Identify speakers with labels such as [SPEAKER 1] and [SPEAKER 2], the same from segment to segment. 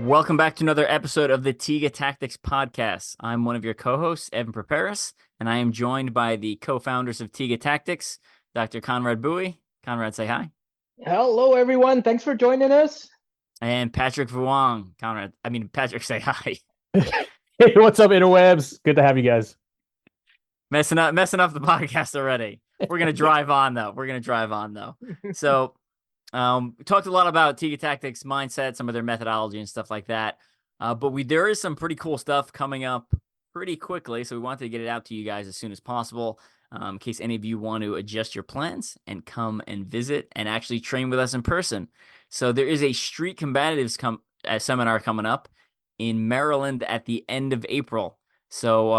[SPEAKER 1] Welcome back to another episode of the Tiga Tactics podcast. I'm one of your co-hosts, Evan Perperis, and I am joined by the co-founders of Tiga Tactics, Dr. Conrad Bui. Conrad, say hi.
[SPEAKER 2] Hello, everyone. Thanks for joining us.
[SPEAKER 1] And Patrick Vuong. Patrick, say hi.
[SPEAKER 3] Hey, what's up, interwebs? Good to have you guys.
[SPEAKER 1] Messing up the podcast already. We're gonna drive on though. So, we talked a lot about Tiga Tactics mindset, some of their methodology and stuff like that. But there is some pretty cool stuff coming up pretty quickly, so we wanted to get it out to you guys as soon as possible, in case any of you want to adjust your plans and come and visit and actually train with us in person. So there is a Street Combatives seminar coming up in Maryland at the end of April. So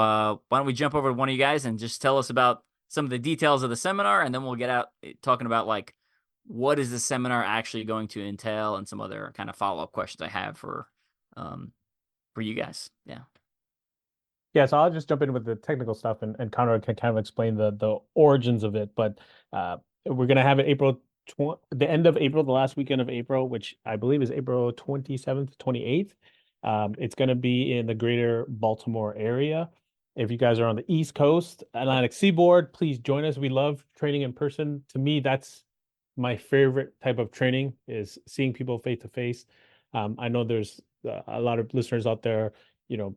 [SPEAKER 1] why don't we jump over to one of you guys and just tell us about some of the details of the seminar, and then we'll get out talking about like what is the seminar actually going to entail and some other kind of follow-up questions I have for you guys. Yeah.
[SPEAKER 3] Yeah, so I'll just jump in with the technical stuff, and Conrad can kind of explain the origins of it. But we're gonna have it the end of April, the last weekend of April, which I believe is April 27th, 28th. It's gonna be in the greater Baltimore area. If you guys are on the East Coast, Atlantic Seaboard, please join us. We love training in person. To me, that's my favorite type of training, is seeing people face to face. I know there's a lot of listeners out there, in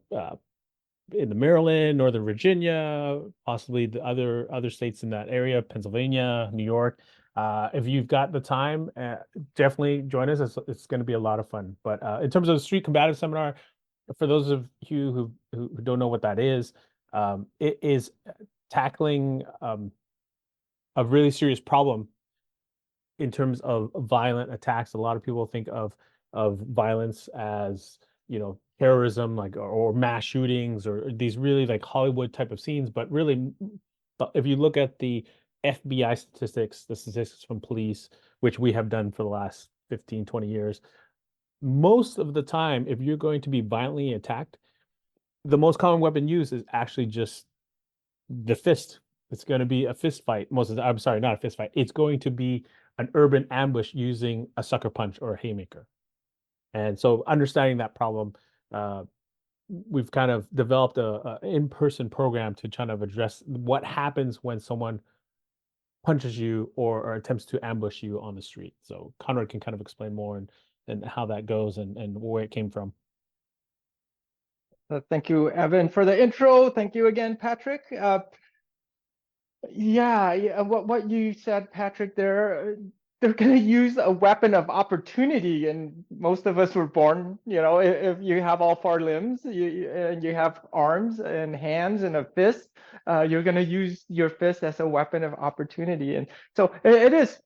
[SPEAKER 3] the Maryland, Northern Virginia, possibly the other states in that area, Pennsylvania, New York. If you've got the time, definitely join us. It's going to be a lot of fun. But in terms of the Street Combative Seminar, for those of you who don't know what that is, it is tackling a really serious problem in terms of violent attacks. A lot of people think of violence as, terrorism, like, or mass shootings, or these really like Hollywood type of scenes. But really, if you look at the FBI statistics, the statistics from police, which we have done for the last 15, 20 years, most of the time, if you're going to be violently attacked, the most common weapon used is actually just the fist. It's going to be a fist fight. I'm sorry, not a fist fight. It's going to be an urban ambush using a sucker punch or a haymaker. And so understanding that problem, we've kind of developed a in-person program to kind of address what happens when someone punches you or attempts to ambush you on the street. So Conrad can kind of explain more and how that goes and where it came from.
[SPEAKER 2] Thank you, Evan, for the intro. Thank you again, Patrick. What you said, Patrick, they're going to use a weapon of opportunity, and most of us were born, if you have all four limbs, and you have arms and hands and a fist, you're going to use your fist as a weapon of opportunity. And so it is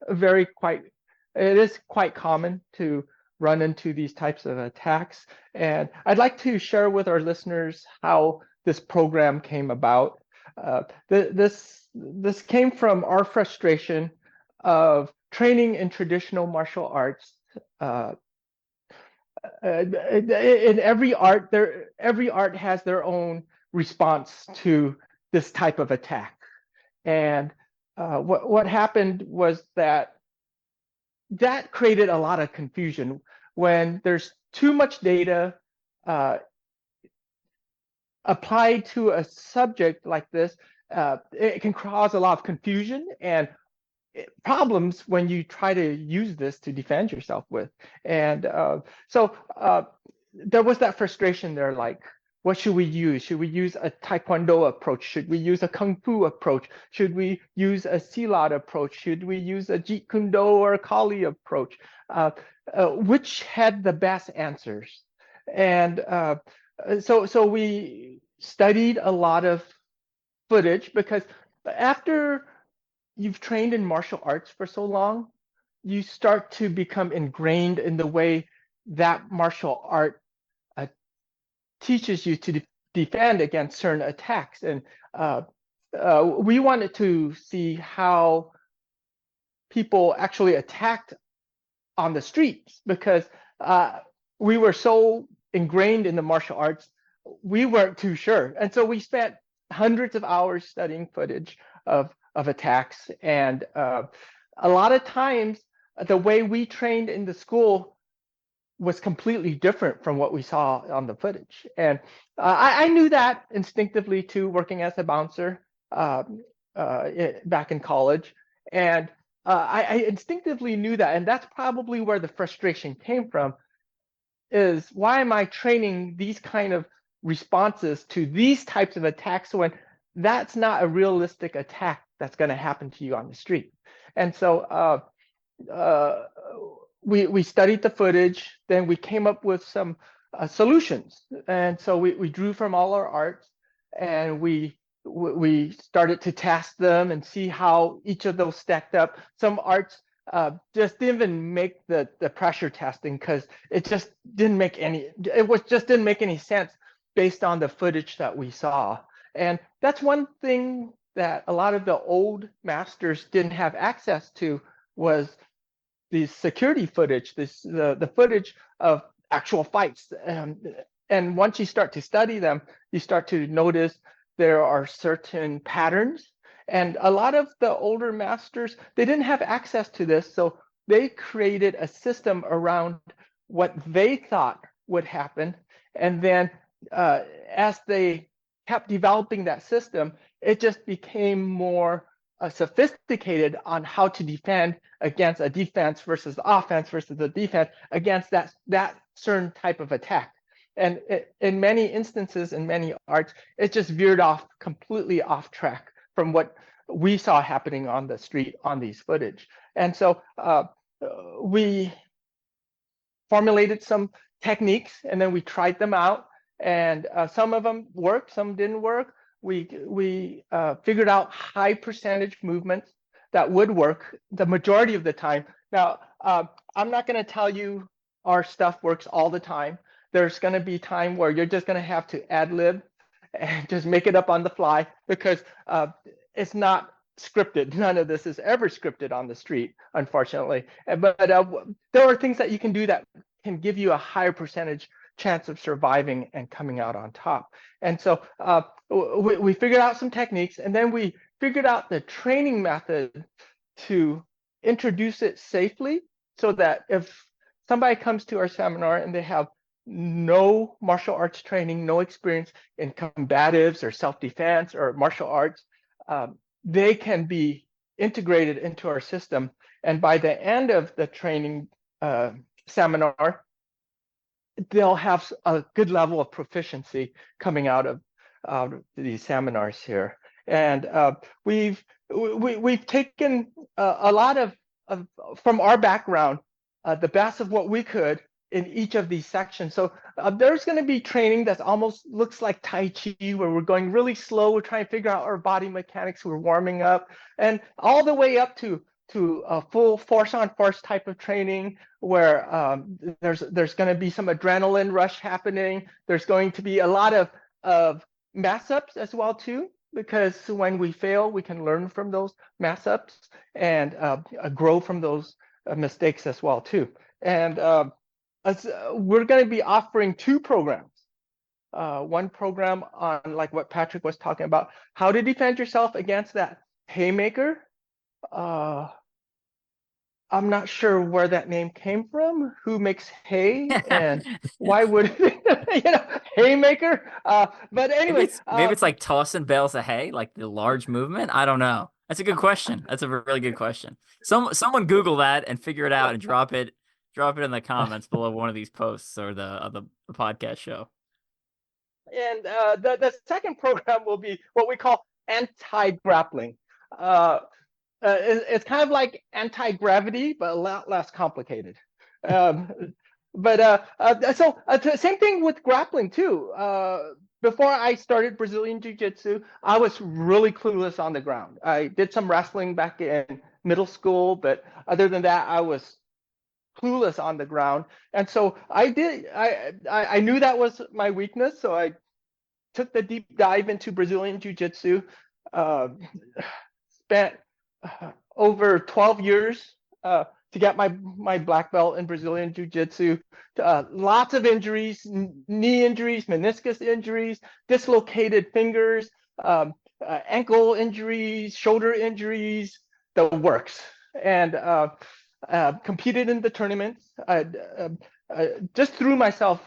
[SPEAKER 2] quite common to run into these types of attacks. And I'd like to share with our listeners how this program came about. This came from our frustration of training in traditional martial arts. In every art has their own response to this type of attack. And what happened was that created a lot of confusion. When there's too much data applied to a subject like this, it can cause a lot of confusion and problems when you try to use this to defend yourself with. And so there was that frustration there, like, what should we use? Should we use a Taekwondo approach? Should we use a Kung Fu approach? Should we use a Silat approach? Should we use a Jeet Kune Do or a Kali approach? Which had the best answers? And so we studied a lot of footage, because after you've trained in martial arts for so long, you start to become ingrained in the way that martial art teaches you to defend against certain attacks. And we wanted to see how people actually attacked on the streets, because we were so ingrained in the martial arts, we weren't too sure. And so we spent hundreds of hours studying footage of attacks. And a lot of times, the way we trained in the school was completely different from what we saw on the footage. And I knew that instinctively too, working as a bouncer back in college. And I instinctively knew that. And that's probably where the frustration came from, is why am I training these kind of responses to these types of attacks when that's not a realistic attack that's going to happen to you on the street? And so we studied the footage, then we came up with some solutions. And so we drew from all our arts, and we started to test them and see how each of those stacked up. Some arts just didn't even make the pressure testing because it just didn't make any, didn't make any sense based on the footage that we saw. And that's one thing that a lot of the old masters didn't have access to, was the security footage, the footage of actual fights. And once you start to study them, you start to notice there are certain patterns. And a lot of the older masters, they didn't have access to this, so they created a system around what they thought would happen. And then as they kept developing that system, it just became more sophisticated on how to defend against a defense versus offense versus a defense against that certain type of attack. And in many instances, in many arts, it just veered off completely off track from what we saw happening on the street on these footage. And so we formulated some techniques, and then we tried them out, and some of them worked, some didn't work. We figured out high percentage movements that would work the majority of the time. Now, I'm not going to tell you our stuff works all the time. There's going to be time where you're just going to have to ad lib and just make it up on the fly, because it's not scripted. None of this is ever scripted on the street, unfortunately. But there are things that you can do that can give you a higher percentage chance of surviving and coming out on top. And so we figured out some techniques, and then we figured out the training method to introduce it safely, so that if somebody comes to our seminar and they have no martial arts training, no experience in combatives or self-defense or martial arts, they can be integrated into our system. And by the end of the training seminar, they'll have a good level of proficiency coming out of these seminars here. And we've taken a lot of from our background, the best of what we could in each of these sections. So there's going to be training that almost looks like Tai Chi, where we're going really slow. We're trying to figure out our body mechanics. We're warming up, and all the way up to a full force on force type of training, where there's going to be some adrenaline rush happening. There's going to be a lot of mess ups as well too, because when we fail, we can learn from those mess ups and grow from those mistakes as well too. And we're going to be offering two programs. One program on, like what Patrick was talking about, how to defend yourself against that haymaker. I'm not sure where that name came from. Who makes hay, and why would haymaker? But anyway,
[SPEAKER 1] maybe it's like tossing bales of hay, like the large movement. I don't know. That's a good question. That's a really good question. Someone Google that and figure it out and drop it in the comments below one of these posts or the podcast show.
[SPEAKER 2] And the second program will be what we call anti-grappling. It's kind of like anti-gravity, but a lot less complicated. So same thing with grappling too. Before I started Brazilian Jiu-Jitsu, I was really clueless on the ground. I did some wrestling back in middle school, but other than that, I was clueless on the ground. And so I knew that was my weakness. So I took the deep dive into Brazilian Jiu-Jitsu, spent over 12 years to get my black belt in Brazilian Jiu-Jitsu. Lots of injuries, knee injuries, meniscus injuries, dislocated fingers, ankle injuries, shoulder injuries, the works. And competed in the tournaments, just threw myself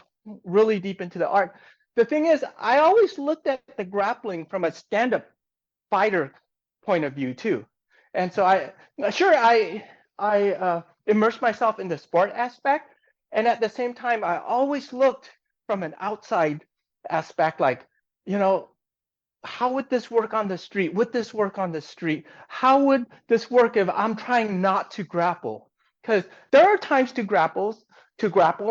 [SPEAKER 2] really deep into the art. The thing is, I always looked at the grappling from a stand-up fighter point of view too. And so I immersed myself in the sport aspect. And at the same time, I always looked from an outside aspect, like, how would this work on the street? Would this work on the street? How would this work if I'm trying not to grapple? Because there are times to grapple.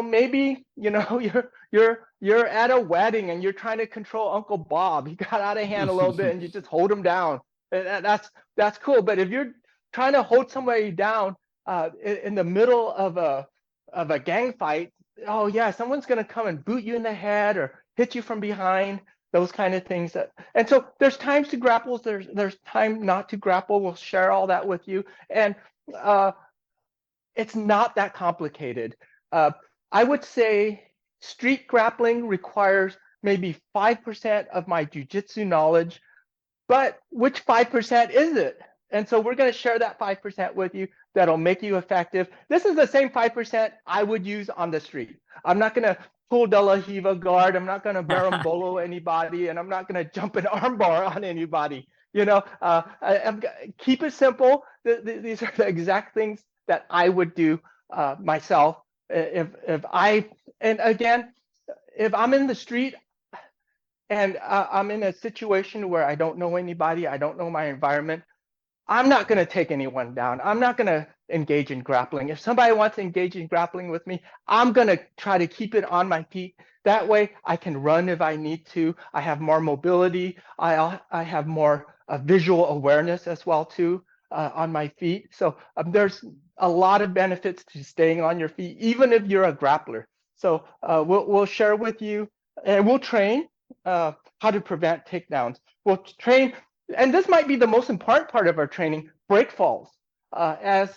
[SPEAKER 2] Maybe, you're at a wedding and you're trying to control Uncle Bob. He got out of hand a little bit and you just hold him down. That's cool. But if you're trying to hold somebody down in the middle of a gang fight, oh yeah, someone's gonna come and boot you in the head or hit you from behind. Those kind of things. And so there's times to grapple. There's time not to grapple. We'll share all that with you. And it's not that complicated. I would say street grappling requires maybe 5% of my jujitsu knowledge, but which 5% is it? And so we're going to share that 5% with you that'll make you effective. This is the same 5% I would use on the street. I'm not going to pull De La Hiva guard. I'm not going to barambolo anybody, and I'm not going to jump an armbar on anybody. Keep it simple. These are the exact things that I would do myself if I'm in the street and I'm in a situation where I don't know anybody, I don't know my environment, I'm not going to take anyone down. I'm not going to engage in grappling. If somebody wants to engage in grappling with me, I'm going to try to keep it on my feet. That way I can run if I need to. I have more mobility. I have more visual awareness as well too on my feet. So there's a lot of benefits to staying on your feet, even if you're a grappler. So we'll share with you, and we'll train how to prevent takedowns. We'll train, and this might be the most important part of our training, break falls. As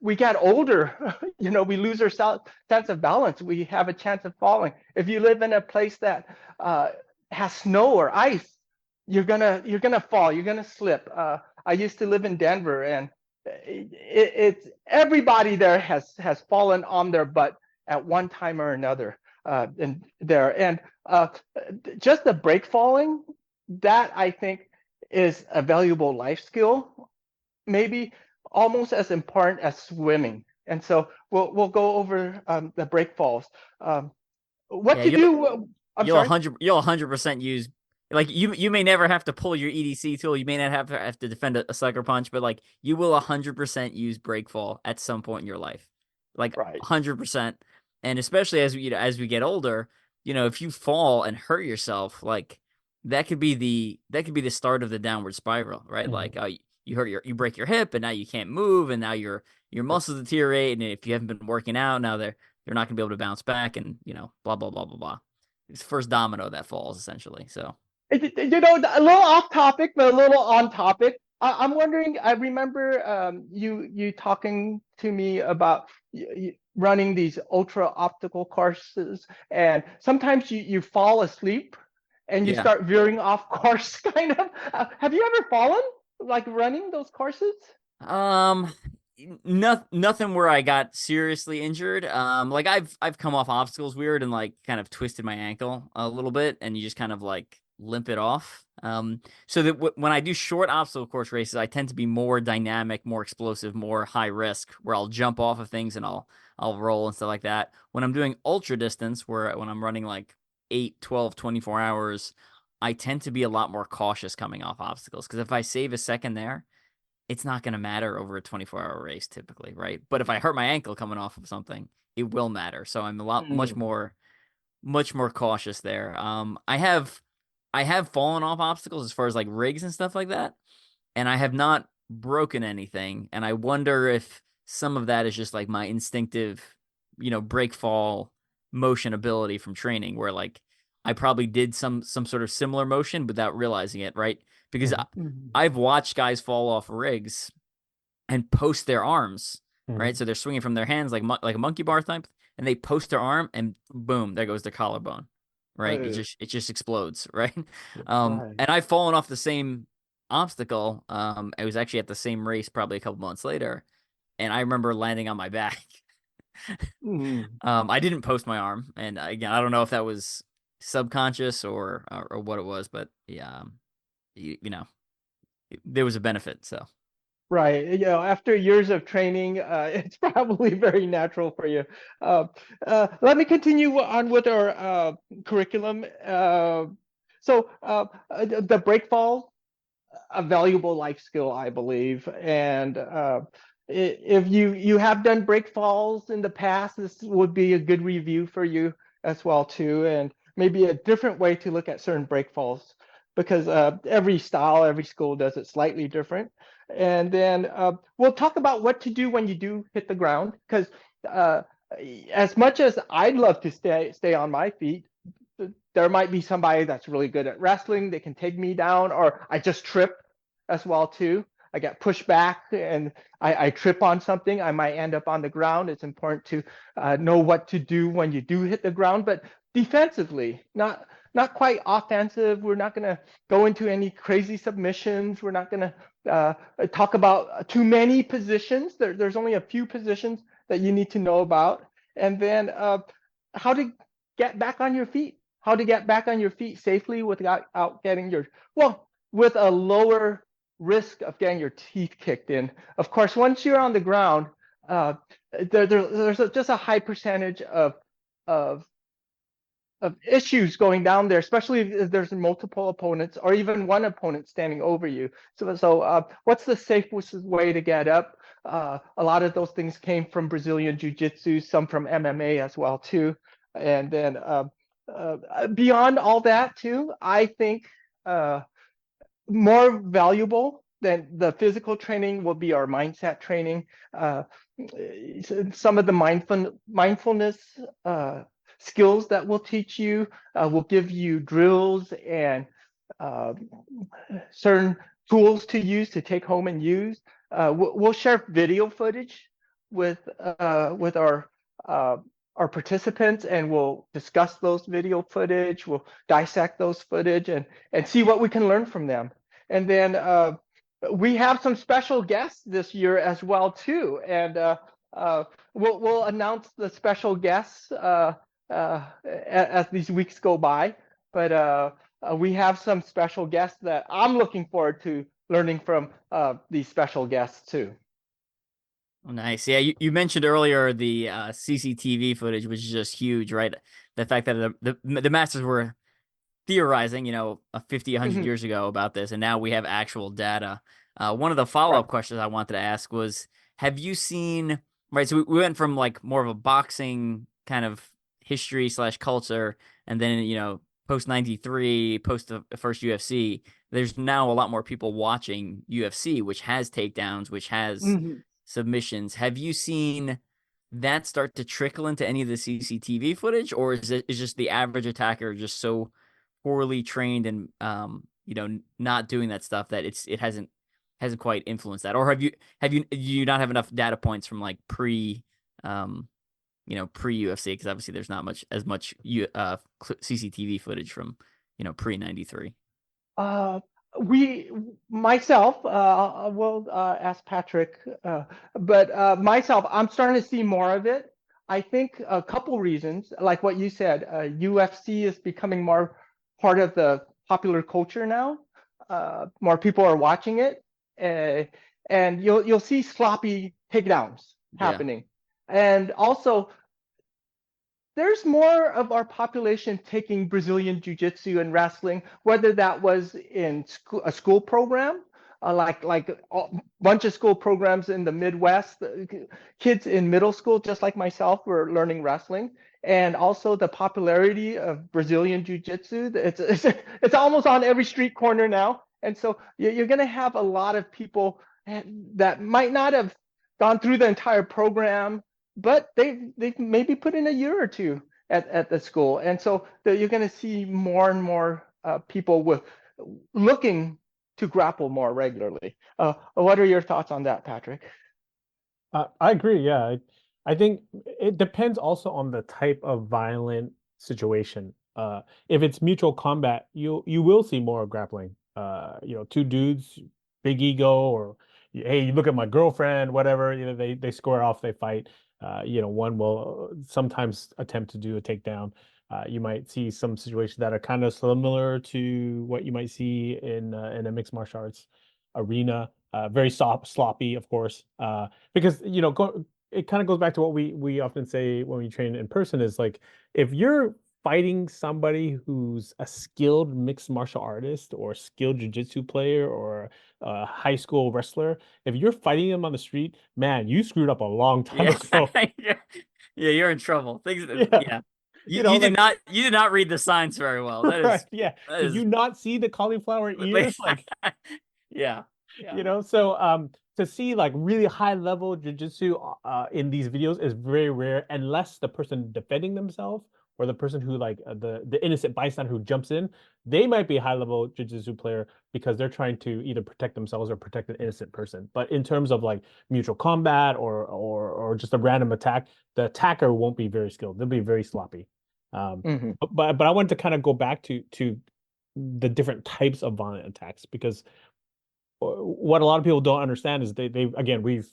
[SPEAKER 2] we get older, we lose our sense of balance. We have a chance of falling. If you live in a place that has snow or ice, you're gonna fall. You're gonna slip. I used to live in Denver, and it's everybody there has fallen on their butt at one time or another. Just the break falling, that I think is a valuable life skill, maybe almost as important as swimming. And so we'll go over the break falls. What to do?
[SPEAKER 1] You'll 100% use, like, you may never have to pull your EDC tool. You may not have to defend a sucker punch, but like you will 100% use break fall at some point in your life, like 100%. And especially as we get older, if you fall and hurt yourself, like that could be the start of the downward spiral, right? Mm-hmm. Like you break your hip and now you can't move, and now your muscles deteriorate, and if you haven't been working out, now they're not gonna be able to bounce back, and blah blah blah blah blah. It's the first domino that falls, essentially. So
[SPEAKER 2] a little off topic, but a little on topic. I'm wondering, I remember you talking to me about running these ultra optical courses, and sometimes you fall asleep and you start veering off course, kind of. Have you ever fallen, like, running those courses?
[SPEAKER 1] Nothing where I got seriously injured. Like I've come off obstacles weird and like kind of twisted my ankle a little bit, and you just kind of like limp it off. So that when I do short obstacle course races, I tend to be more dynamic, more explosive, more high risk, where I'll jump off of things and I'll roll and stuff like that. When I'm doing ultra distance, when I'm running like 8, 12, 24 hours, I tend to be a lot more cautious coming off obstacles, because if I save a second there, it's not going to matter over a 24-hour race typically, right? But if I hurt my ankle coming off of something, it will matter. So I'm much more cautious there. I have fallen off obstacles as far as like rigs and stuff like that, and I have not broken anything. And I wonder if some of that is just like my instinctive, break fall motion ability from training, where like I probably did some sort of similar motion without realizing it, right? Because I've watched guys fall off rigs and post their arms, right? So they're swinging from their hands like a monkey bar type, and they post their arm, and boom, there goes their collarbone, right? It just explodes, right? And I've fallen off the same obstacle. I was actually at the same race probably a couple months later, and I remember landing on my back.
[SPEAKER 2] Mm.
[SPEAKER 1] I didn't post my arm, and again, I don't know if that was subconscious or what it was, but yeah, you know, there was a benefit. So
[SPEAKER 2] Right. You know, after years of training, it's probably very natural for you. Let me continue on with our curriculum. The break fall, a valuable life skill, I believe. And if you have done break falls in the past, this would be a good review for you as well too, and maybe a different way to look at certain break falls, because every style, every school does it slightly different. And then we'll talk about what to do when you do hit the ground, because uh, as much as I'd love to stay on my feet, there might be somebody that's really good at wrestling. They can take me down, or I just trip as well too. I get pushed back and I trip on something. I might end up on the ground. It's important to know what to do when you do hit the ground, but defensively, not quite offensive. We're not going to go into any crazy submissions. We're not going to talk about too many positions. There's only a few positions that you need to know about. And then how to get back on your feet, how to get back on your feet safely without getting with a lower risk of getting your teeth kicked in. Of course, once you're on the ground, there's just a high percentage of issues going down there, especially if there's multiple opponents or even one opponent standing over you. So what's the safest way to get up? A lot of those things came from Brazilian Jiu-Jitsu, some from MMA as well too. And then beyond all that too, I think more valuable than the physical training will be our mindset training. Some of the mindfulness skills that we'll teach you will give you drills and certain tools to use to take home and use. We'll share video footage with our participants, and we'll discuss those video footage. We'll dissect those footage and see what we can learn from them. And then we have some special guests this year as well too, and we'll announce the special guests as these weeks go by. But we have some special guests that I'm looking forward to learning from these special guests too.
[SPEAKER 1] Oh, nice. Yeah, you mentioned earlier the CCTV footage, which is just huge, right? The fact that the masters were theorizing, 50, 100 years ago about this, and now we have actual data. One of the follow-up questions I wanted to ask was, have you seen, right, so we went from like more of a boxing kind of history / culture, and then, post 93, post the first UFC, there's now a lot more people watching UFC, which has takedowns, which has submissions. Have you seen that start to trickle into any of the CCTV footage, or is just the average attacker just so poorly trained and not doing that stuff that it hasn't quite influenced that? Or do you not have enough data points from like pre UFC, because obviously there's not as much CCTV footage from pre 93?
[SPEAKER 2] Myself, will ask Patrick, but myself, I'm starting to see more of it. I think a couple reasons, like what you said, UFC is becoming more part of the popular culture now. More people are watching it, and you'll see sloppy takedowns happening. And also, there's more of our population taking Brazilian Jiu-Jitsu and wrestling, whether that was in a school program, like a bunch of school programs in the Midwest. Kids in middle school, just like myself, were learning wrestling. And also the popularity of Brazilian Jiu-Jitsu. It's almost on every street corner now. And so you're going to have a lot of people that might not have gone through the entire program, but they've maybe put in a year or two at the school. And so you're going to see more and more people looking to grapple more regularly. What are your thoughts on that, Patrick?
[SPEAKER 3] I agree. Yeah, I think it depends also on the type of violent situation. If it's mutual combat, you will see more grappling. Two dudes, big ego, or hey, you look at my girlfriend, whatever. You know, they square off, they fight. You know, one will sometimes attempt to do a takedown. You might see some situations that are kind of similar to what you might see in a mixed martial arts arena. Very sloppy, of course, because you know, it kind of goes back to what we often say when we train in person is like, if you're fighting somebody who's a skilled mixed martial artist or skilled jiu-jitsu player or a high school wrestler, if you're fighting them on the street, man, you screwed up a long time
[SPEAKER 1] Yeah.
[SPEAKER 3] ago.
[SPEAKER 1] Yeah, you're in trouble. Things
[SPEAKER 3] Yeah.
[SPEAKER 1] yeah.
[SPEAKER 3] You know, like,
[SPEAKER 1] You did not read the signs very well. That
[SPEAKER 3] right,
[SPEAKER 1] is
[SPEAKER 3] yeah.
[SPEAKER 1] that
[SPEAKER 3] Did
[SPEAKER 1] is
[SPEAKER 3] you not see the cauliflower ears? Like,
[SPEAKER 1] yeah. Yeah.
[SPEAKER 3] you know, so to see like really high level jiu-jitsu in these videos is very rare unless the person defending themselves or the person who like the innocent bystander who jumps in, they might be a high level jiu-jitsu player because they're trying to either protect themselves or protect an innocent person. But in terms of like mutual combat or just a random attack, the attacker won't be very skilled. They'll be very sloppy. But I wanted to kind of go back to the different types of violent attacks because what a lot of people don't understand is they again, we've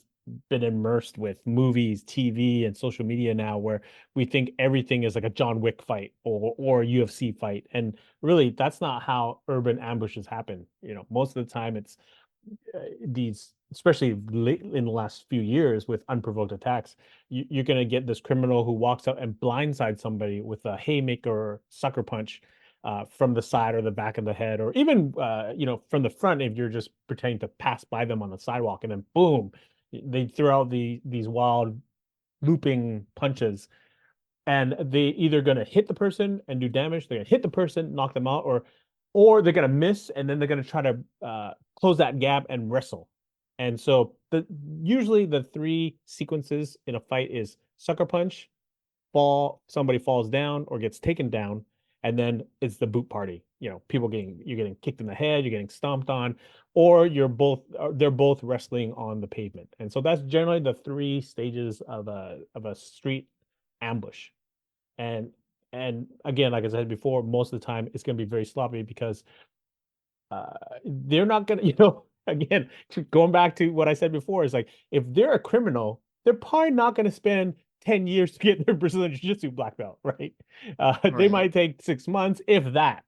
[SPEAKER 3] been immersed with movies, TV, and social media now where we think everything is like a John Wick fight or a UFC fight. And really, that's not how urban ambushes happen. You know, most of the time it's these, especially late in the last few years with unprovoked attacks, you're going to get this criminal who walks out and blindsides somebody with a haymaker or sucker punch from the side or the back of the head, or even you know, from the front if you're just pretending to pass by them on the sidewalk, and then boom, they throw out these wild looping punches, and they either going to hit the person and do damage, they're going to hit the person, knock them out, or they're going to miss, and then they're going to try to close that gap and wrestle. And so usually the three sequences in a fight is sucker punch, somebody falls down or gets taken down, and then it's the boot party. You know, you're getting kicked in the head, you're getting stomped on, or they're both wrestling on the pavement. And so that's generally the three stages of a street ambush. And again, like I said before, most of the time it's going to be very sloppy because they're not going to, you know, again, going back to what I said before, is like, if they're a criminal, they're probably not going to spend 10 years to get their Brazilian Jiu-Jitsu black belt, right? They
[SPEAKER 1] Right.
[SPEAKER 3] might take 6 months, if that.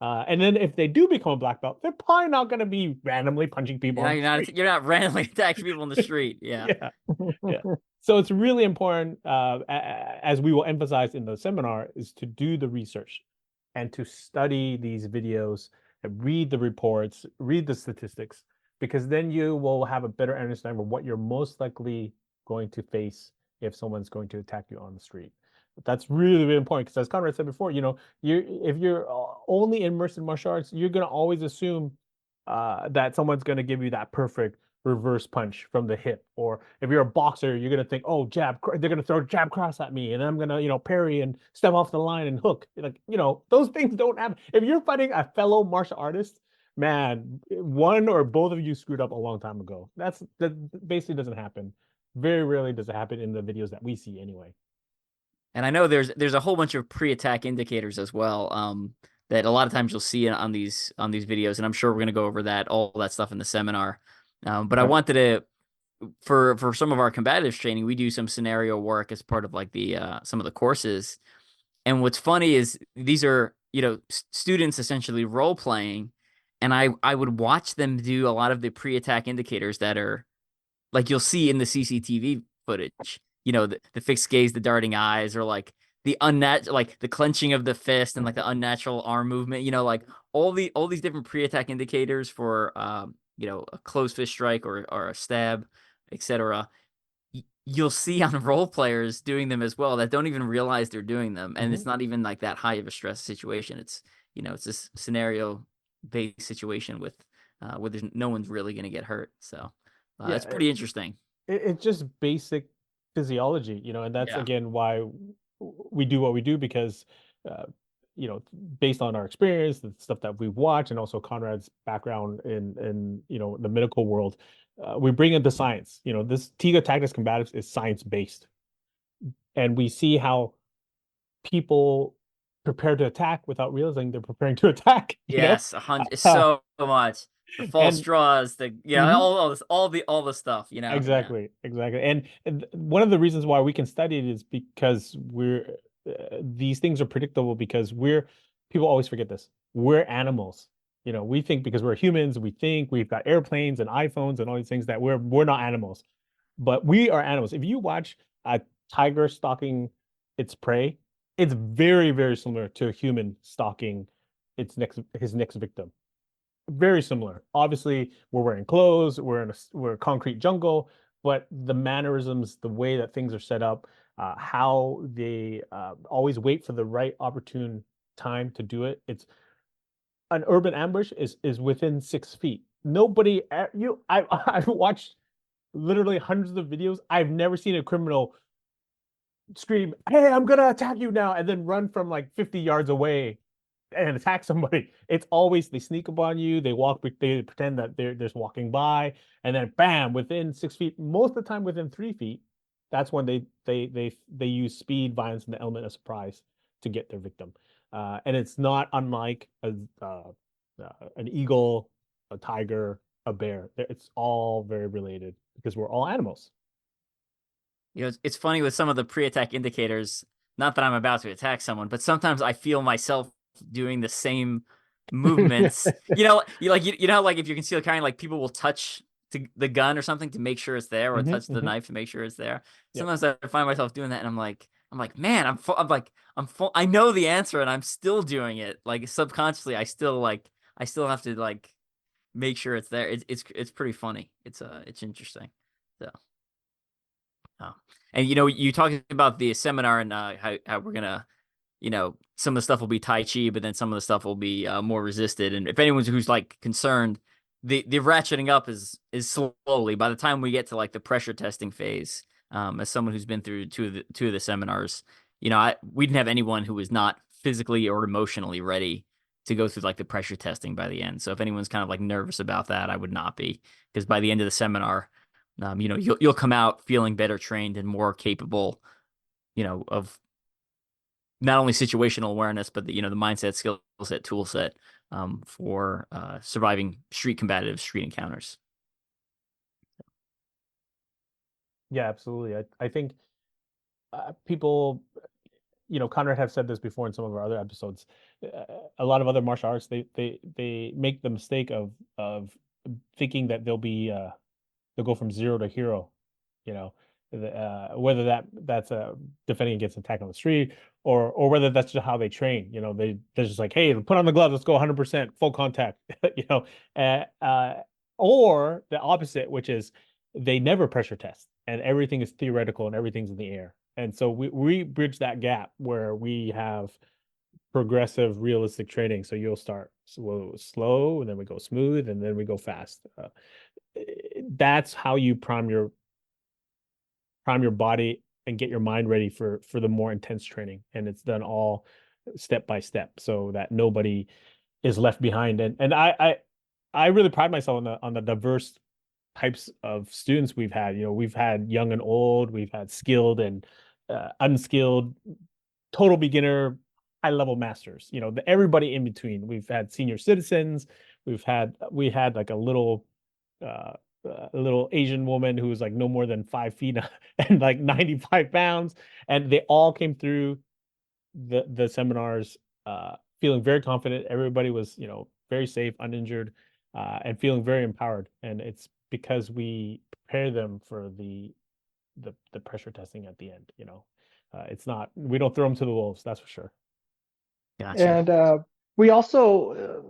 [SPEAKER 3] And then if they do become a black belt, they're probably not going to be randomly punching people on the street.
[SPEAKER 1] You're not randomly attacking people in the street. Yeah.
[SPEAKER 3] Yeah. Yeah. So it's really important, as we will emphasize in the seminar, is to do the research and to study these videos, and read the reports, read the statistics, because then you will have a better understanding of what you're most likely going to face if someone's going to attack you on the street. But that's really, really important because, as Conrad said before, you know, if you're only immersed in martial arts, you're going to always assume that someone's going to give you that perfect reverse punch from the hip. Or if you're a boxer, you're going to think, oh, jab, they're going to throw a jab cross at me and I'm going to, you know, parry and step off the line and hook. Like, you know, those things don't happen. If you're fighting a fellow martial artist, man, one or both of you screwed up a long time ago. That basically doesn't happen. Very rarely does it happen in the videos that we see anyway.
[SPEAKER 1] And I know there's a whole bunch of pre-attack indicators as well. That a lot of times you'll see on these videos, and I'm sure we're going to go over all that stuff in the seminar. But I wanted to, for some of our combatives training, we do some scenario work as part of like the some of the courses. And what's funny is these are, you know, students essentially role playing, and I would watch them do a lot of the pre-attack indicators that are like you'll see in the CCTV footage. You know, the fixed gaze, the darting eyes, or like the like the clenching of the fist and like the unnatural arm movement. You know, like all these different pre-attack indicators for you know, a closed fist strike or a stab, etc. You'll see on role players doing them as well that don't even realize they're doing them, and it's not even like that high of a stress situation. It's, you know, it's this scenario based situation with where there's no one's really going to get hurt. So it's pretty interesting.
[SPEAKER 3] It's just basic physiology, you know, and that's again why we do what we do, because you know, based on our experience, the stuff that we watch, and also Conrad's background in you know, the medical world, we bring in the science. You know, this Tiga Tactics Combatives is science based, and we see how people prepare to attack without realizing they're preparing to attack.
[SPEAKER 1] Yes, 100, so much. the false
[SPEAKER 3] And
[SPEAKER 1] straws, the
[SPEAKER 3] Mhm.
[SPEAKER 1] all this, all the stuff, you know. Yeah.
[SPEAKER 3] Exactly, exactly. And one of the reasons why we can study it is because these things are predictable because people always forget this. We're animals. We think because we're humans, we think we've got airplanes and iPhones and all these things that we're not animals. But we are animals. If you watch a tiger stalking its prey, it's very, very similar to a human stalking his next victim. Very similar. Obviously, we're wearing clothes, we're a concrete jungle, but the mannerisms, the way that things are set up, how they always wait for the right opportune time to do it. It's an urban ambush is within 6 feet. Nobody, I've watched literally hundreds of videos. I've never seen a criminal scream, "Hey, I'm gonna attack you now," and then run from like 50 yards away and attack somebody. It's always they sneak up on you, they pretend that they're just walking by, and then bam, within 6 feet, most of the time within 3 feet, that's when they use speed, violence, and the element of surprise to get their victim. And it's not unlike an eagle, a tiger, a bear. It's all very related because we're all animals.
[SPEAKER 1] It's funny with some of the pre-attack indicators, not that I'm about to attack someone, but sometimes I feel myself doing the same movements. You know, like if you're concealed carrying, like people will touch the gun or something to make sure it's there, or touch the knife to make sure it's there.
[SPEAKER 3] Yep.
[SPEAKER 1] Sometimes I find myself doing that, and I'm like, man, I know the answer, and I'm still doing it. Like subconsciously, I still have to like make sure it's there. It's pretty funny. It's interesting. So. Oh. And you talking about the seminar and how we're gonna, some of the stuff will be Tai Chi, but then some of the stuff will be more resisted. And if anyone who's like concerned, the ratcheting up is slowly. By the time we get to like the pressure testing phase, as someone who's been through two of the seminars, we didn't have anyone who was not physically or emotionally ready to go through like the pressure testing by the end. So if anyone's kind of like nervous about that, I would not be, because by the end of the seminar, you'll come out feeling better trained and more capable, of not only situational awareness, but the mindset, skill set, tool set, for surviving street combatives, street encounters.
[SPEAKER 3] Yeah, absolutely. I think people, Conrad have said this before in some of our other episodes. A lot of other martial arts, they make the mistake of thinking that they'll go from zero to hero, you know, whether that's defending against attack on the street, or whether that's just how they train. They're just like, hey, put on the gloves, let's go 100% full contact, or the opposite, which is they never pressure test and everything is theoretical and everything's in the air. And so we bridge that gap where we have progressive, realistic training. So you'll start slow, and then we go smooth, and then we go fast. That's how you prime your body and get your mind ready for the more intense training. And it's done all step by step so that nobody is left behind. And I really pride myself on the diverse types of students we've had. We've had young and old, we've had skilled and unskilled, total beginner, high level masters, everybody in between. We've had senior citizens, we had like a little Asian woman who was like no more than 5 feet and like 95 pounds. And they all came through the seminars feeling very confident. Everybody was, very safe, uninjured, and feeling very empowered. And it's because we prepare them for the pressure testing at the end. It's not, we don't throw them to the wolves, that's for sure.
[SPEAKER 1] Gotcha.
[SPEAKER 2] And we also,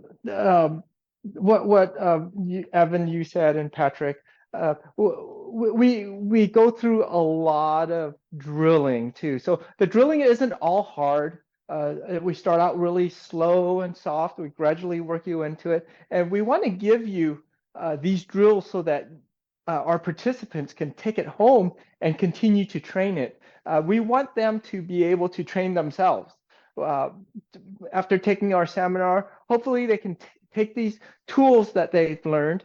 [SPEAKER 2] what Evan, you said, and Patrick, we go through a lot of drilling too. So the drilling isn't all hard. We start out really slow and soft. We gradually work you into it, and we want to give you these drills so that our participants can take it home and continue to train it. We want them to be able to train themselves. After taking our seminar, hopefully they can take these tools that they've learned,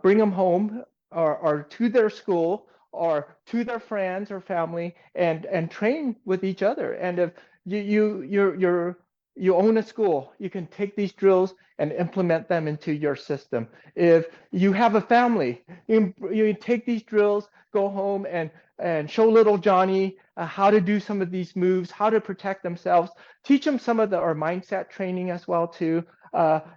[SPEAKER 2] bring them home or to their school or to their friends or family, and train with each other. And if you're you own a school, you can take these drills and implement them into your system. If you have a family, you take these drills, go home and show little Johnny how to do some of these moves, how to protect themselves, teach them some of our mindset training as well too.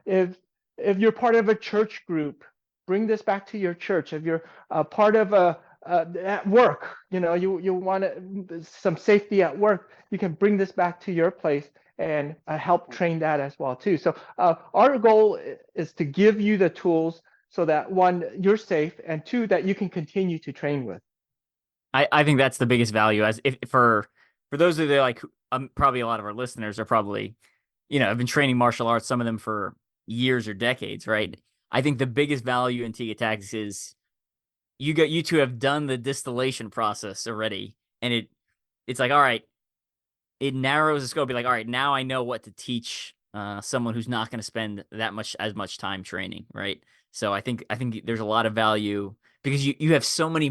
[SPEAKER 2] If you're part of a church group, bring this back to your church. If you're part of at work, you want some safety at work, you can bring this back to your place and help train that as well too. So our goal is to give you the tools so that one, you're safe, and two, that you can continue to train with.
[SPEAKER 1] I think that's the biggest value. As if for those of you like probably a lot of our listeners are probably, have been training martial arts, some of them for years or decades, right? I think the biggest value in Tiga Tactics is you two have done the distillation process already, and it's like, all right, it narrows the scope. Be like, all right, now I know what to teach someone who's not going to spend as much time training, right? So I think there's a lot of value because you have so many.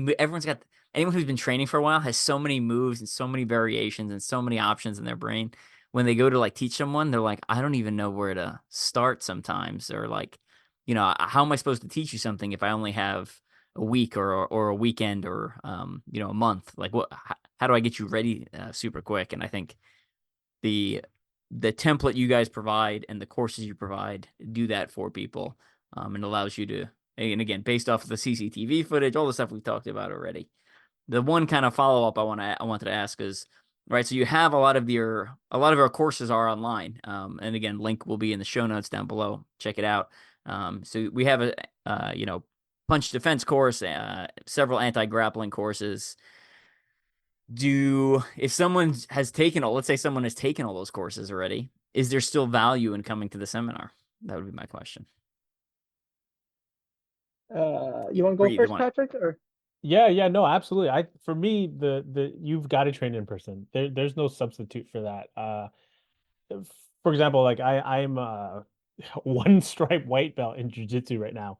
[SPEAKER 1] Anyone who's been training for a while has so many moves and so many variations and so many options in their brain. When they go to like teach someone, they're like, I don't even know where to start sometimes, or like, how am I supposed to teach you something if I only have a week or a weekend or a month? Like, how do I get you ready super quick? And I think the template you guys provide and the courses you provide do that for people, and allows you to, and again, based off of the CCTV footage, all the stuff we've talked about already. The one kind of follow up I wanted to ask is, right, so you have a lot of our courses are online, and again, link will be in the show notes down below. Check it out. So we have a punch defense course, several anti-grappling courses. If someone has taken let's say someone has taken all those courses already, is there still value in coming to the seminar? That would be my question.
[SPEAKER 2] You want to go first, Patrick, or?
[SPEAKER 3] Yeah, no, absolutely. For me, you've got to train in person. There's no substitute for that. For example, like I'm one stripe white belt in jiu-jitsu right now.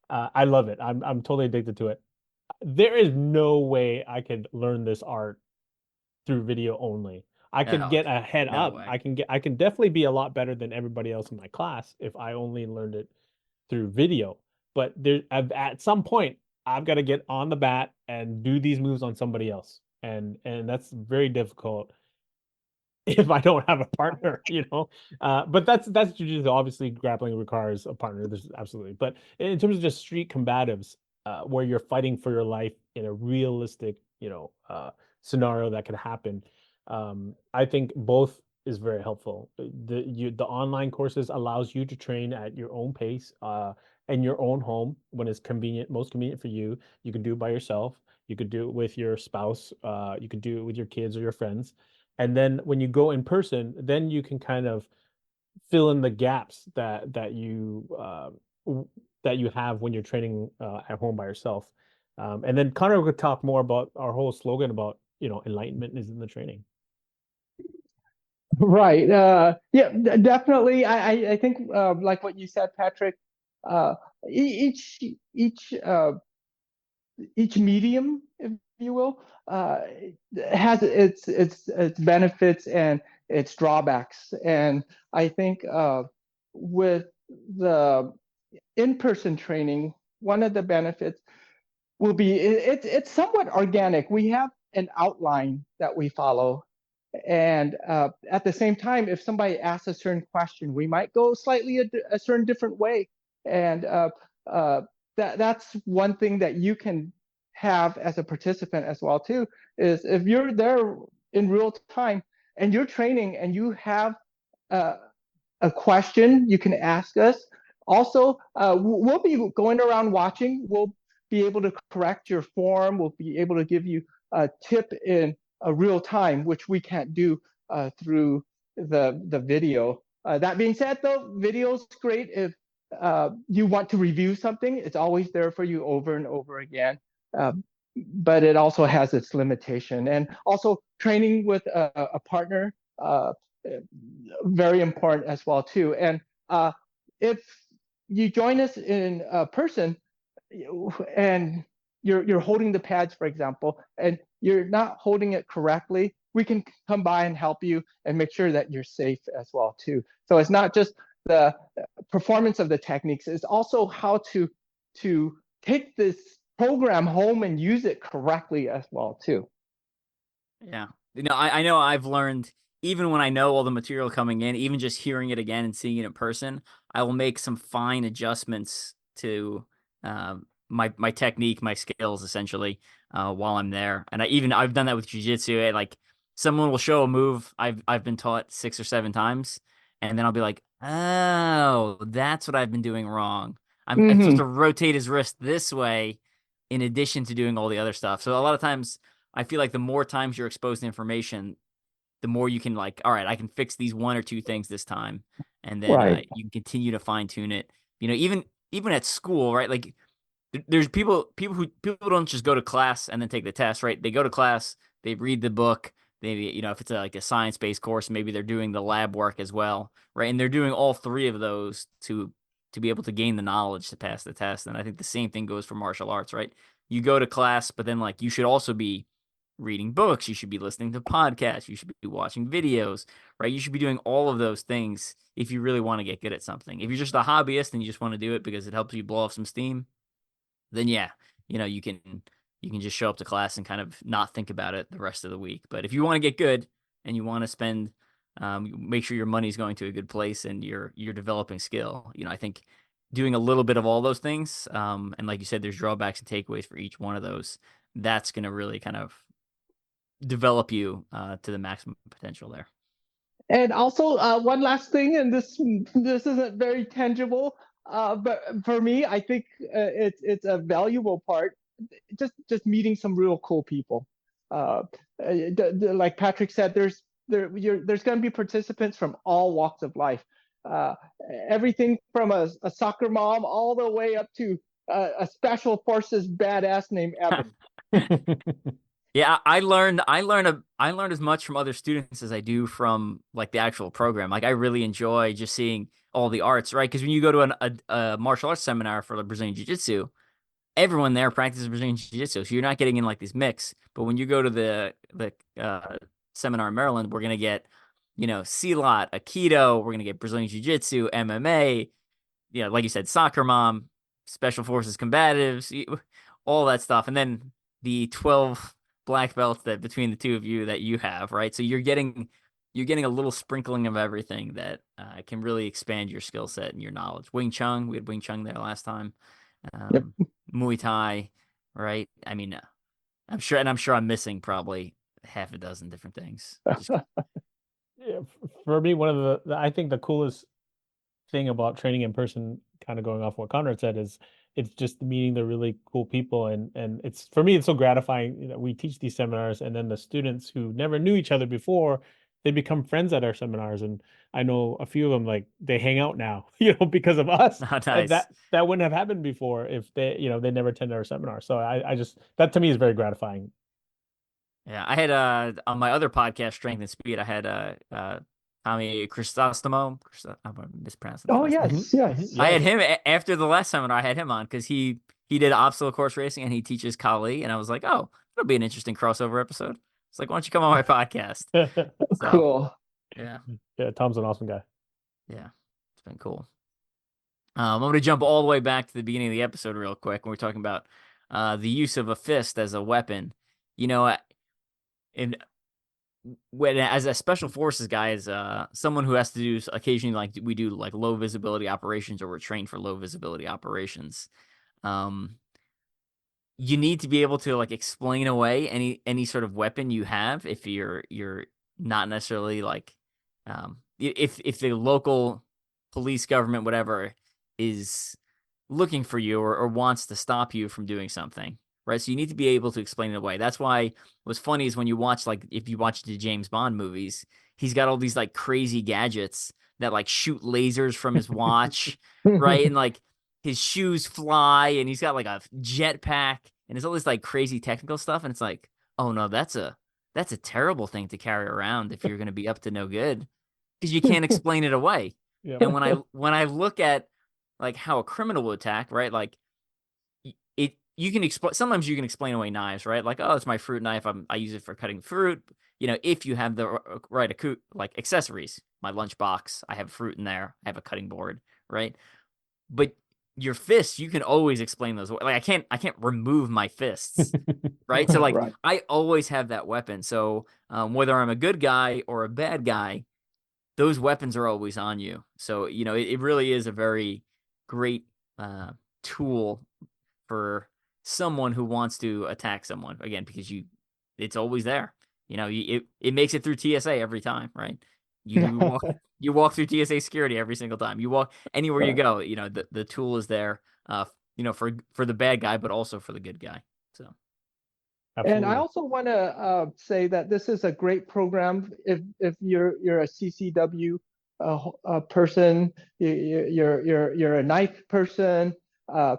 [SPEAKER 3] I love it. I'm totally addicted to it. There is no way I could learn this art through video only. I could get a head up.
[SPEAKER 1] Way.
[SPEAKER 3] I can definitely be a lot better than everybody else in my class if I only learned it through video. But at some point, I've got to get on the bat and do these moves on somebody else, and that's very difficult if I don't have a partner, But that's jiu-jitsu. Obviously, grappling requires a partner. There's absolutely. But in terms of just street combatives, where you're fighting for your life in a realistic, scenario that could happen, I think both is very helpful. The online courses allows you to train at your own pace, in your own home when it's most convenient for you. You can do it by yourself. You could do it with your spouse. You could do it with your kids or your friends. And then when you go in person, then you can kind of fill in the gaps that you have when you're training at home by yourself. And then Conrad could talk more about our whole slogan about enlightenment is in the training.
[SPEAKER 2] Right. Yeah, definitely. I think like what you said, Patrick. Each medium, if you will, has its benefits and its drawbacks. And I think with the in-person training, one of the benefits will be it's somewhat organic. We have an outline that we follow. And at the same time, if somebody asks a certain question, we might go slightly a certain different way. And that's one thing that you can have as a participant as well too, is if you're there in real time and you're training and you have a question, you can ask us. Also, we'll be going around watching. We'll be able to correct your form. We'll be able to give you a tip in real time, which we can't do through the video. That being said, though, video's great if you want to review something. It's always there for you over and over again. But it also has its limitation. And also training with a partner, very important as well too. And if you join us in person and you're holding the pads, for example, and you're not holding it correctly, we can come by and help you and make sure that you're safe as well too. So it's not just the performance of the techniques, it's also how to take this program home and use it correctly as well too.
[SPEAKER 1] Yeah. I know I've learned, even when I know all the material coming in, even just hearing it again and seeing it in person, I will make some fine adjustments to my technique, my skills, essentially, while I'm there. And I've done that with jiu-jitsu. Like, someone will show a move I've been taught 6 or 7 times, and then I'll be like, oh, that's what I've been doing wrong. I'm supposed to rotate his wrist this way in addition to doing all the other stuff. So a lot of times I feel like the more times you're exposed to information, the more you can, like, all right, I can fix these 1 or 2 things this time, and then
[SPEAKER 2] Right.
[SPEAKER 1] you can continue to fine tune it. Even at school, right? Like, there's people don't just go to class and then take the test, right? They go to class, they read the book, maybe, if it's like a science-based course, maybe they're doing the lab work as well, right? And they're doing all 3 of those to be able to gain the knowledge to pass the test. And I think the same thing goes for martial arts, right? You go to class, but then, like, you should also be reading books, you should be listening to podcasts, you should be watching videos, right? You should be doing all of those things if you really want to get good at something. If you're just a hobbyist and you just want to do it because it helps you blow off some steam, then yeah, you can just show up to class and kind of not think about it the rest of the week. But if you want to get good and you want to spend, make sure your money's going to a good place and you're developing skill, I think doing a little bit of all those things, and like you said, there's drawbacks and takeaways for each one of those. That's going to really kind of develop you to the maximum potential there.
[SPEAKER 2] And also, one last thing, and this isn't very tangible, but for me, I think it's a valuable part. Just meeting some real cool people. Like Patrick said, there's going to be participants from all walks of life. Everything from a soccer mom all the way up to a special forces badass named Evan.
[SPEAKER 1] Yeah, I learned as much from other students as I do from, like, the actual program. Like, I really enjoy just seeing all the arts, right? Because when you go to a martial arts seminar for the Brazilian Jiu-Jitsu, everyone there practices Brazilian Jiu-Jitsu, so you're not getting in, like, this mix. But when you go to the seminar in Maryland, we're gonna get, Silat, Aikido, we're gonna get Brazilian Jiu-Jitsu, MMA, like you said, soccer mom, special forces combatives, all that stuff, and then the 12 black belts that between the 2 of you that you have, right? So you're getting a little sprinkling of everything that can really expand your skill set and your knowledge. Wing Chun, we had Wing Chun there last time.
[SPEAKER 2] Yep.
[SPEAKER 1] Muay Thai, right? I mean, I'm sure I'm missing probably half a dozen different things.
[SPEAKER 3] Yeah, for me, one of I think the coolest thing about training in person, kind of going off what Conrad said, is it's just meeting the really cool people, and it's, for me, it's so gratifying. We teach these seminars, and then the students who never knew each other before, they become friends at our seminars, and I know a few of them, like, they hang out now, because of us.
[SPEAKER 1] Nice.
[SPEAKER 3] And that wouldn't have happened before if they never attended our seminar. So I just, that to me is very gratifying.
[SPEAKER 1] Yeah, I had on my other podcast, Strength and Speed, I had Tommy Chrysostomo. I'm gonna mispronounce it.
[SPEAKER 2] Oh yes, yes.
[SPEAKER 1] I had him after the last seminar. I had him on because he did obstacle course racing and he teaches Kali, and I was like, oh, it'll be an interesting crossover episode. It's like, why don't you come on my podcast? So,
[SPEAKER 2] Cool.
[SPEAKER 1] Yeah.
[SPEAKER 3] Yeah, Tom's an awesome guy.
[SPEAKER 1] Yeah, it's been cool. I'm going to jump all the way back to the beginning of the episode real quick when we're talking about the use of a fist as a weapon. And when, as a special forces guy, as someone who has to do occasionally, like we do, like low visibility operations, or we're trained for low visibility operations, you need to be able to, like, explain away any sort of weapon you have if you're not necessarily, like, if the local police, government, whatever, is looking for you or wants to stop you from doing something. Right, so you need to be able to explain it away. That's why what's funny is when you watch, like, if you watch the James Bond movies, he's got all these, like, crazy gadgets that, like, shoot lasers from his watch, right? And, like, his shoes fly, and he's got, like, a jetpack, and there's all this, like, crazy technical stuff, and it's like, oh no, that's a terrible thing to carry around if you're going to be up to no good, because you can't explain it away.
[SPEAKER 3] Yeah.
[SPEAKER 1] And when I look at, like, how a criminal will attack, right, like, you can explain. Sometimes you can explain away knives, right? Like, oh, it's my fruit knife. I use it for cutting fruit. if you have the right like accessories, my lunchbox, I have fruit in there, I have a cutting board, right? But your fists, you can always explain those. Like I can't remove my fists, right? So like
[SPEAKER 2] Right.
[SPEAKER 1] I always have that weapon. So whether I'm a good guy or a bad guy, those weapons are always on you. So it really is a very great tool for someone who wants to attack someone again, because it's always there. It makes it through TSA every time, right? You walk through TSA security every single time. You walk anywhere you
[SPEAKER 2] Right.
[SPEAKER 1] go, the tool is there, for the bad guy, but also for the good guy. So
[SPEAKER 2] And I
[SPEAKER 3] Absolutely.
[SPEAKER 2] also want to say that this is a great program if you're a CCW person, you're a knife person. Uh,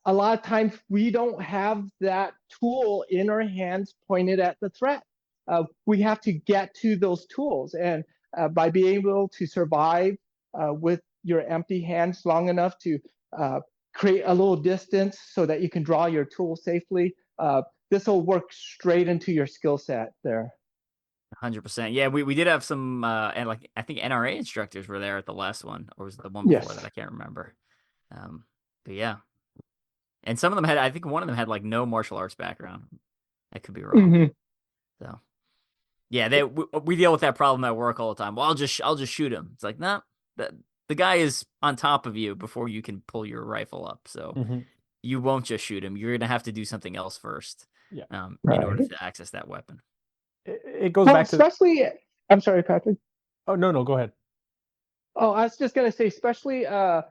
[SPEAKER 2] a lot of times we don't have that tool in our hands pointed at the threat. We have to get to those tools, and by being able to survive with your empty hands long enough to create a little distance so that you can draw your tool safely, this will work straight into your skill set there.
[SPEAKER 1] 100%. Yeah, we did have some and like I think NRA instructors were there at the last one, or was it the one before that?
[SPEAKER 2] Yes.
[SPEAKER 1] I can't remember. But yeah. And some of them I think one of them had like no martial arts background. I could be wrong.
[SPEAKER 2] Hmm.
[SPEAKER 1] So yeah, we deal with that problem at work all the time. Well, I'll just shoot him. It's like, no, the guy is on top of you before you can pull your rifle up. So
[SPEAKER 3] Hmm.
[SPEAKER 1] you won't just shoot him. You're gonna have to do something else first,
[SPEAKER 3] Yeah.
[SPEAKER 1] in order
[SPEAKER 2] Right.
[SPEAKER 1] to access that weapon.
[SPEAKER 3] It goes
[SPEAKER 2] Well,
[SPEAKER 3] back to.
[SPEAKER 2] especially, I'm sorry, Patrick.
[SPEAKER 3] Oh, no, go ahead.
[SPEAKER 2] Oh, I was just gonna say, especially a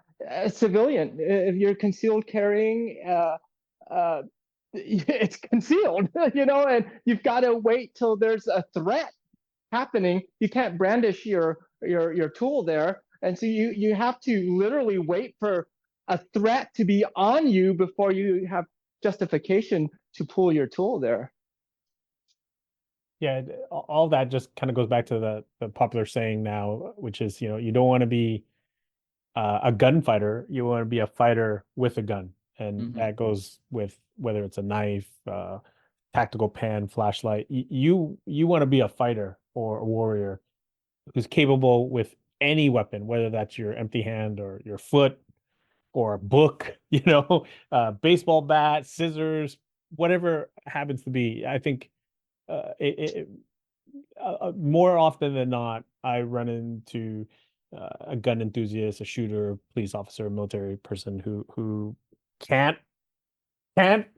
[SPEAKER 2] civilian, if you're concealed carrying, it's concealed, and you've got to wait till there's a threat happening. You can't brandish your tool there, and so you have to literally wait for a threat to be on you before you have justification to pull your tool there.
[SPEAKER 3] Yeah, all that just kind of goes back to the popular saying now, which is, you don't want to be a gunfighter, you want to be a fighter with a gun, and that goes with whether it's a knife, tactical pan, flashlight. You want to be a fighter or a warrior who's capable with any weapon, whether that's your empty hand or your foot or a book, baseball bat, scissors, whatever happens to be. I think more often than not, I run into a gun enthusiast, a shooter, police officer, military person who can't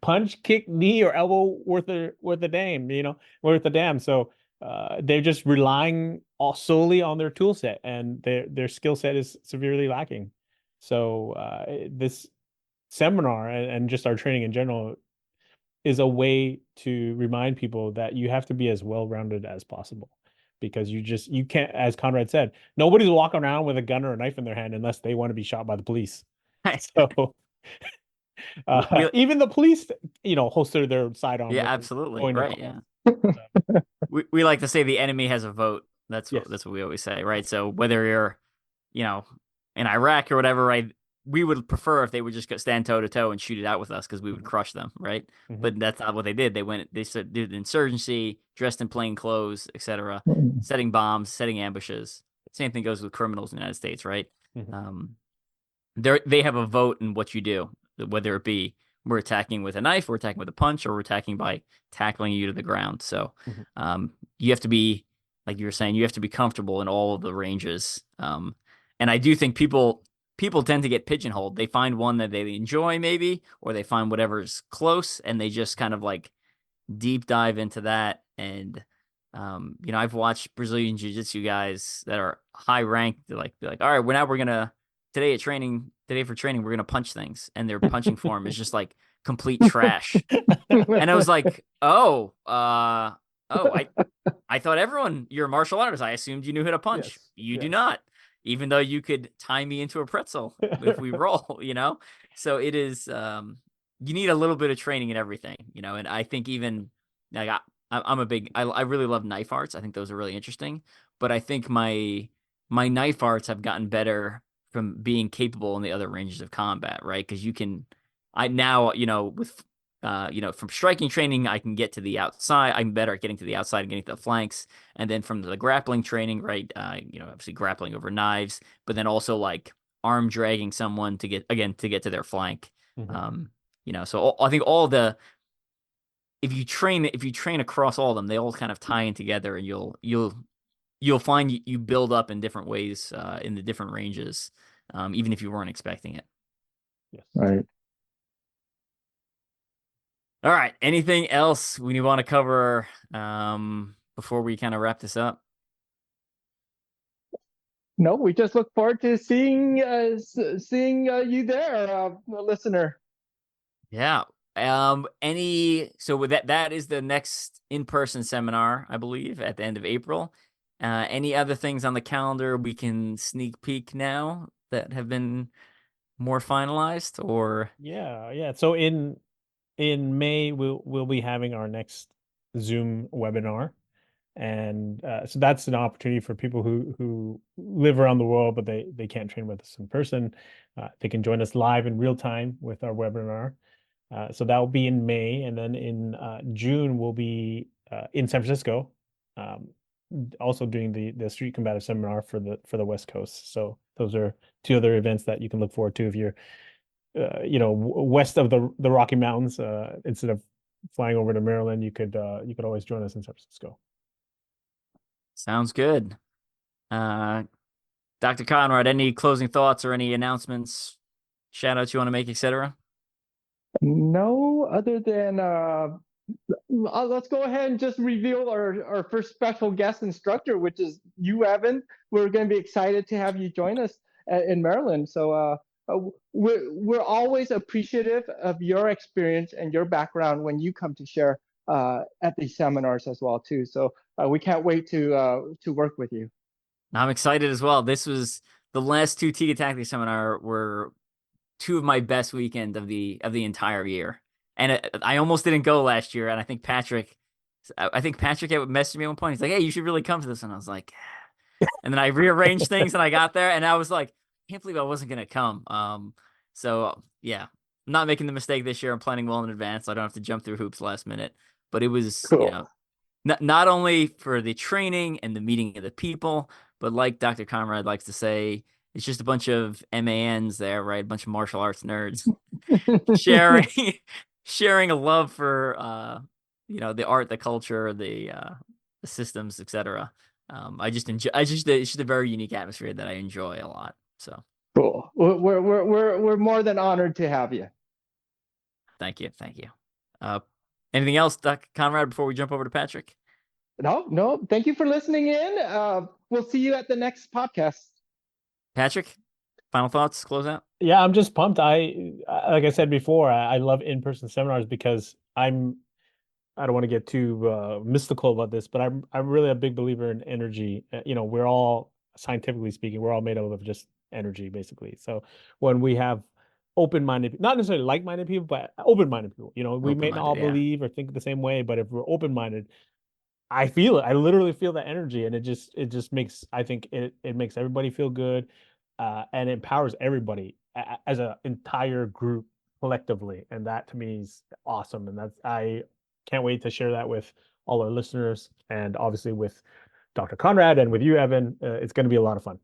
[SPEAKER 3] punch, kick, knee, or elbow worth a damn, worth a damn. So they're just relying solely on their tool set, and their skill set is severely lacking. So this seminar and just our training in general is a way to remind people that you have to be as well-rounded as possible, because you can't, as Conrad said, nobody's walking around with a gun or a knife in their hand unless they want to be shot by the police. So even the police, holster their sidearm
[SPEAKER 1] Yeah,
[SPEAKER 3] weapon
[SPEAKER 1] absolutely.
[SPEAKER 3] going to
[SPEAKER 1] Right.
[SPEAKER 3] class.
[SPEAKER 1] Yeah. We like to say the enemy has a vote. That's
[SPEAKER 3] Yes.
[SPEAKER 1] what we always say, right? So whether you're, in Iraq or whatever, right? We would prefer if they would just go stand toe to toe and shoot it out with us, because we would crush them, right?
[SPEAKER 3] Mhm.
[SPEAKER 1] But that's not what they did. They did insurgency, dressed in plain clothes, etc., setting bombs, setting ambushes. Same thing goes with criminals in the United States, right?
[SPEAKER 3] Mhm.
[SPEAKER 1] They have a vote in what you do, whether it be we're attacking with a knife, we're attacking with a punch, or we're attacking by tackling you to the ground. So
[SPEAKER 3] Mhm.
[SPEAKER 1] you have to be, like you were saying, you have to be comfortable in all of the ranges. And I do think people tend to get pigeonholed. They find one that they enjoy, maybe, or they find whatever's close, and they just kind of like deep dive into that. And I've watched Brazilian jiu-jitsu guys that are high ranked. They're like, all right, we're gonna today for training, we're gonna punch things, and their punching form is just like complete trash. And I was like, I thought you're a martial artist. I assumed you knew how to punch.
[SPEAKER 3] Yes.
[SPEAKER 1] You do
[SPEAKER 3] Yes.
[SPEAKER 1] not, even though you could tie me into a pretzel if we roll, So it is, you need a little bit of training in everything, and I think even like I really love knife arts. I think those are really interesting, but I think my knife arts have gotten better from being capable in the other ranges of combat, right? Because I now, with from striking training, I can get to the outside. I'm better at getting to the outside and getting to the flanks. And then from the grappling training, right, obviously grappling over knives, but then also like arm dragging someone to get to their flank. So I think if you train across all of them, they all kind of tie in together, and you'll find you build up in different ways in the different ranges, even if you weren't expecting it.
[SPEAKER 3] Yes.
[SPEAKER 2] Right.
[SPEAKER 1] All right. Anything else we want to cover before we kind of wrap this up?
[SPEAKER 2] No, we just look forward to seeing you there, listener.
[SPEAKER 1] Yeah. So with that is the next in-person seminar, I believe, at the end of April. Any other things on the calendar we can sneak peek now that have been more finalized, or?
[SPEAKER 3] Yeah. So in May, we'll be having our next Zoom webinar. And so that's an opportunity for people who live around the world, but they can't train with us in person. They can join us live in real time with our webinar. So that will be in May, and then in June we'll be in San Francisco, also doing the Street Combative seminar for the West Coast. So those are two other events that you can look forward to if you're west of the Rocky Mountains. Instead of flying over to Maryland, you could always join us in San Francisco.
[SPEAKER 1] Sounds good. Dr. Conrad, any closing thoughts or any announcements, shout outs you want to make, etc.?
[SPEAKER 2] No, other than let's go ahead and just reveal our first special guest instructor, which is you, Evan. We're going to be excited to have you join us in Maryland. So we're always appreciative of your experience and your background when you come to share at these seminars as well too. So we can't wait to work with you.
[SPEAKER 1] I'm excited as well. This was the last two Tiga Tactics seminar were two of my best weekend of the entire year. And I almost didn't go last year. And I think Patrick had messaged me at one point. He's like, "Hey, you should really come to this." And I was like, and then I rearranged things and I got there and I was like, I can't believe I wasn't going to come. So yeah, I'm not making the mistake this year. I'm planning well in advance. So I don't have to jump through hoops last minute, but it was,
[SPEAKER 2] cool.
[SPEAKER 1] Not only for the training and the meeting of the people, but like Dr. Conrad likes to say, it's just a bunch of MANs there, right? A bunch of martial arts nerds sharing a love for, the art, the culture, the systems, etc. It's just a very unique atmosphere that I enjoy a lot. So
[SPEAKER 2] cool. We're more than honored to have you.
[SPEAKER 1] Thank you. Anything else, Dr. Conrad, before we jump over to Patrick?
[SPEAKER 2] No. Thank you for listening in. We'll see you at the next podcast.
[SPEAKER 1] Patrick, final thoughts, close out?
[SPEAKER 3] Yeah, I'm just pumped. Like I said before, I love in-person seminars because I don't want to get too mystical about this, but I'm really a big believer in energy. We're all, scientifically speaking, we're all made up of just energy, basically. So when we have open-minded, not necessarily like-minded people, but open-minded people, we may not all believe or think the same way, but if we're open-minded, I feel it. I literally feel that energy, and it just makes, I think it makes everybody feel good, and empowers everybody as an entire group collectively, and that to me is awesome. And I can't wait to share that with all our listeners, and obviously with Dr. Conrad and with you, Evan. It's going to be a lot of fun.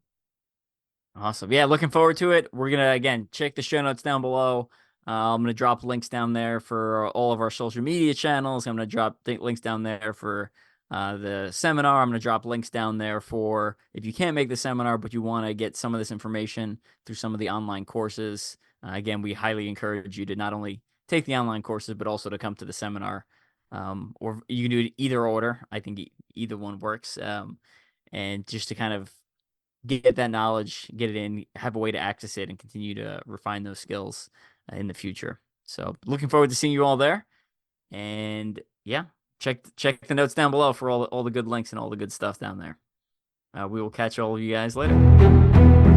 [SPEAKER 1] Awesome. Yeah, looking forward to it. We're going to, again, check the show notes down below. I'm going to drop links down there for all of our social media channels. I'm going to drop links down there for the seminar. I'm going to drop links down there for if you can't make the seminar, but you want to get some of this information through some of the online courses. Again, we highly encourage you to not only take the online courses, but also to come to the seminar. Or you can do it either order. I think either one works. And just to kind of get that knowledge, get it in, have a way to access it, and continue to refine those skills in the future. So looking forward to seeing you all there. And yeah, check the notes down below for all the good links and all the good stuff down there. We will catch all of you guys later.